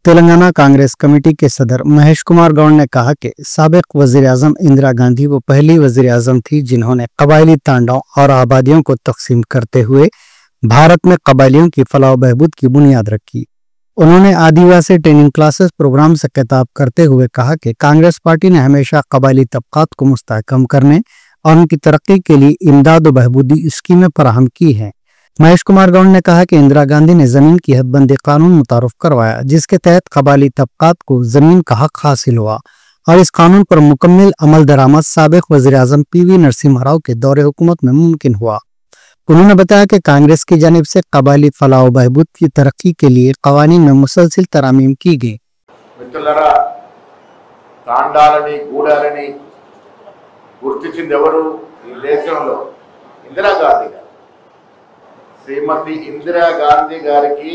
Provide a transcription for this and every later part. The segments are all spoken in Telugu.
तेलंगाना कांग्रेस कमेटी के सदर महेश कुमार गौड़ ने कहा कि साबिक वजीर-ए-आज़म इंदिरा गांधी वो पहली वजीर-ए-आज़म थी जिन्होंने कबायली तांडाओं और आबादियों को तकसीम करते हुए भारत में कबायलियों की फलाह बहबूद की बुनियाद रखी। उन्होंने आदिवासी ट्रेनिंग क्लासेस प्रोग्राम से खिताब करते हुए कहा कि कांग्रेस पार्टी ने हमेशा कबायली तबकात को मुस्तहकम करने और उनकी तरक्की के लिए इमदाद व बहबूदी स्कीमें फराहम की हैं। महेश कुमार गौड़ ने कहा कि इंदिरा गांधी ने जमीन की हदबंदी कानून मुतारफ करवाया, जिसके तहत कबायली तबकात को जमीन का हक हासिल हुआ और इस कानून पर मुकम्मल अमल दरामद साबिक वज़ीर-ए-आज़म पीवी नरसिम्हा राव के दौरे हुकूमत में मुमकिन हुआ। उन्होंने बताया कि कांग्रेस की जानिब से कबायली फलाह व बहबूद की तरक्की के लिए कवानीन में मुसलसिल तरामीम की गई। శ్రీమతి ఇందిరా గాంధీ గారికి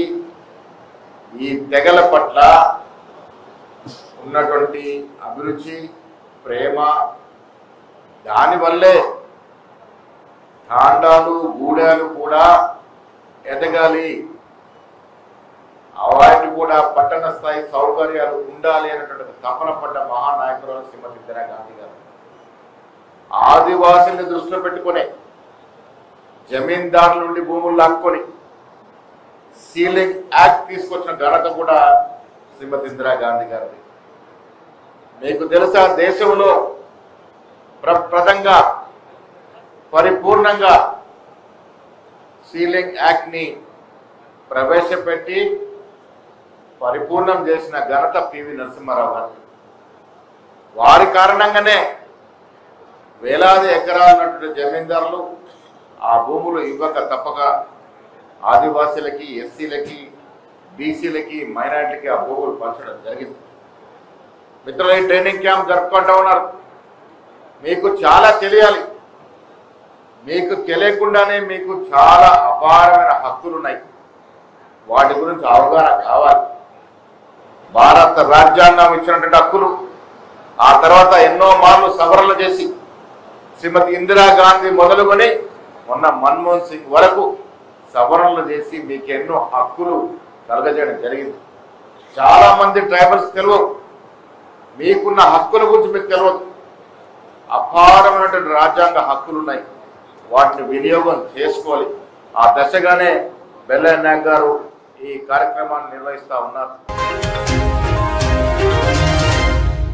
ఈ తెగల పట్ల ఉన్నటువంటి అభిరుచి, ప్రేమ, దానివల్లే తాండాలు గూడాలు కూడా ఎదగాలి, వాటి కూడా పట్టణ స్థాయి సౌకర్యాలు ఉండాలి అనేటువంటి తపన పడ్డ మహానాయకురాలు శ్రీమతి ఇందిరా గాంధీ గారు. ఆదివాసుల్ని దృష్టిలో పెట్టుకునే జమీందారుల నుండి భూములు లాక్కొని సీలింగ్ యాక్ట్ తీసుకొచ్చిన ఘనత కూడా శ్రీమతి ఇందిరా గాంధీ గారిది. మీకు తెలుసా, దేశంలో ప్రప్రదంగా పరిపూర్ణంగా సీలింగ్ యాక్ట్ ని ప్రవేశపెట్టి పరిపూర్ణం చేసిన ఘనత పివి నరసింహారావు గారు. వారి కారణంగానే వేలాది ఎకరాలు ఉన్నటువంటి జమీందారులు ఆ భూములు ఇవ్వక తప్పక ఆదివాసీలకి, ఎస్సీలకి, బీసీలకి, మైనారిటీలకి ఆ భూములు పంచడం జరిగింది. మిత్రులు, ట్రైనింగ్ క్యాంప్ జరుపుకుంటూ ఉన్నారు. మీకు చాలా తెలియాలి. మీకు తెలియకుండానే మీకు చాలా అపారమైన హక్కులు ఉన్నాయి. వాటి గురించి అవగాహన కావాలి. భారత రాజ్యాంగం ఇచ్చినటువంటి హక్కులు ఆ తర్వాత ఎన్నో మార్లు సవరణలు చేసి శ్రీమతి ఇందిరా గాంధీ మొదలుకొని మొన్న మన్మోహన్ సింగ్ వరకు సవరణలు చేసి మీకు ఎన్నో హక్కులు కలగజేయడం జరిగింది. చాలా మంది ట్రైబల్స్ తెలియదు, మీకున్న హక్కుల గురించి మీకు తెలియదు. అపారమైనటువంటి రాజ్యాంగ హక్కులు ఉన్నాయి, వాటిని వినియోగం చేసుకోవాలి. ఆ దశగానే బెల్లయ్య నాయక్ గారు ఈ కార్యక్రమాన్ని నిర్వహిస్తూ ఉన్నారు.